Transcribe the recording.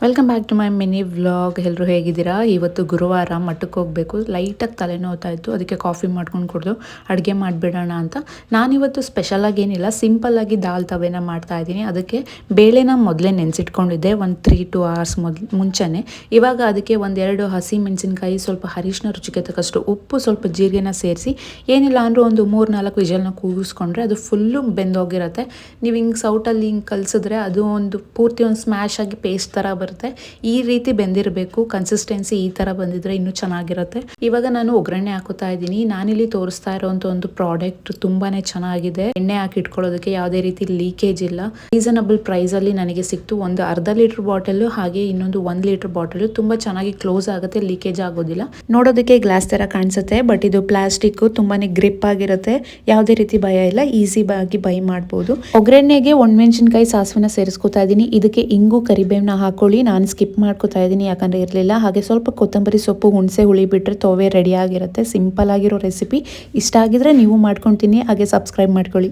Welcome back to my mini vlog. ಎಲ್ಲರೂ ಹೇಗಿದ್ದೀರಾ? ಇವತ್ತು ಗುರುವಾರ ಮಠಕ್ಕೆ ಹೋಗಬೇಕು. ಲೈಟಾಗಿ ತಲೆನೋವ್ತಾ ಇತ್ತು, ಅದಕ್ಕೆ ಕಾಫಿ ಮಾಡ್ಕೊಂಡು ಕುಡಿದು ಅಡುಗೆ ಮಾಡಿಬಿಡೋಣ ಅಂತ. ನಾನಿವತ್ತು ಸ್ಪೆಷಲಾಗಿ ಏನಿಲ್ಲ, ಸಿಂಪಲ್ಲಾಗಿ ದಾಲ್ ತವೆನ ಮಾಡ್ತಾ ಇದ್ದೀನಿ. ಅದಕ್ಕೆ ಬೇಳೆನ ಮೊದಲೇ ನೆನೆಸಿಟ್ಕೊಂಡಿದ್ದೆ ಒಂದು 3-2 hours ಮುಂಚೆನೇ. ಇವಾಗ ಅದಕ್ಕೆ ಒಂದೆರಡು ಹಸಿ ಮೆಣಸಿನ್ಕಾಯಿ, ಸ್ವಲ್ಪ ಅರಿಶಿನ ರುಚಿಗೆ ತಕ್ಕಷ್ಟು ಉಪ್ಪು, ಸ್ವಲ್ಪ ಜೀರಿಗೆನ ಸೇರಿಸಿ ಏನಿಲ್ಲ ಅಂದರೂ ಒಂದು 3-4 ವಿಜಲ್ನ ಕೂಗಿಸ್ಕೊಂಡ್ರೆ ಅದು ಫುಲ್ಲು ಬೆಂದೋಗಿರುತ್ತೆ. ನೀವು ಹಿಂಗೆ ಸೌಟಲ್ಲಿ ಹಿಂಗೆ ಕಲಿಸಿದ್ರೆ ಅದು ಒಂದು ಪೂರ್ತಿ ಒಂದು ಸ್ಮ್ಯಾಶ್ ಆಗಿ ಪೇಸ್ಟ್ ಥರ ಬರುತ್ತೆ. ಈ ರೀತಿ ಬೆಂದಿರಬೇಕು. ಕನ್ಸಿಸ್ಟೆನ್ಸಿ ಈ ಥರ ಬಂದಿದ್ರೆ ಇನ್ನೂ ಚೆನ್ನಾಗಿರುತ್ತೆ. ಇವಾಗ ನಾನು ಒಗ್ಗರಣೆ ಹಾಕೋತಾ ಇದ್ದೀನಿ. ನಾನಿಲ್ಲಿ ತೋರಿಸ್ತಾ ಇರೋಂಥ ಒಂದು ಪ್ರಾಡಕ್ಟ್ ತುಂಬಾನೇ ಚೆನ್ನಾಗಿದೆ. ಎಣ್ಣೆ ಹಾಕಿ ಇಟ್ಕೊಳ್ಳೋದಕ್ಕೆ ಯಾವುದೇ ರೀತಿ ಲೀಕೇಜ್ ಇಲ್ಲ. ರೀಸನಬಲ್ ಪ್ರೈಸಲ್ಲಿ ನನಗೆ ಸಿಕ್ತು. ಒಂದು ಅರ್ಧ ಲೀಟರ್ ಬಾಟಲ್ ಹಾಗೆ ಇನ್ನೊಂದು 1 ಲೀಟರ್ ಬಾಟಲ್ ತುಂಬಾ ಚೆನ್ನಾಗಿ ಕ್ಲೋಸ್ ಆಗುತ್ತೆ, ಲೀಕೇಜ್ ಆಗೋದಿಲ್ಲ. ನೋಡೋದಕ್ಕೆ ಗ್ಲಾಸ್ ತರ ಕಾಣಿಸುತ್ತೆ, ಬಟ್ ಇದು ಪ್ಲಾಸ್ಟಿಕ್, ತುಂಬಾನೇ ಗ್ರಿಪ್ ಆಗಿರುತ್ತೆ. ಯಾವುದೇ ರೀತಿ ಭಯ ಇಲ್ಲ, ಈಸಿ ಆಗಿ ಬೈ ಮಾಡಬಹುದು. ಒಗ್ಗರಣೆಗೆ ಒಣಮೆಣಸಿನಕಾಯಿ, ಸಾಸಿವೆನ ಸೇರಿಸ್ಕೊತಾ ಇದ್ದೀನಿ. ಇದಕ್ಕೆ ಇಂಗು, ಕರಿಬೇವನ್ನ ಹಾಕೊಳ್ಳಿ. ನಾನು ಸ್ಕಿಪ್ ಮಾಡ್ಕೊತಾ ಇದ್ದೀನಿ ಯಾಕಂದ್ರೆ ಇರಲಿಲ್ಲ. ಹಾಗೆ ಸ್ವಲ್ಪ ಕೊತ್ತಂಬರಿ ಸೊಪ್ಪು, ಹುಣಸೆ ಹುಳಿ ಬಿಟ್ಟರೆ ತೋವೆ ರೆಡಿ ಆಗಿರುತ್ತೆ. ಸಿಂಪಲ್ ಆಗಿರೋ ರೆಸಿಪಿ. ಇಷ್ಟ ಆಗಿದ್ರೆ ನೀವು ಮಾಡ್ಕೊತೀನಿ. ಹಾಗೆ ಸಬ್ಸ್ಕ್ರೈಬ್ ಮಾಡ್ಕೊಳ್ಳಿ.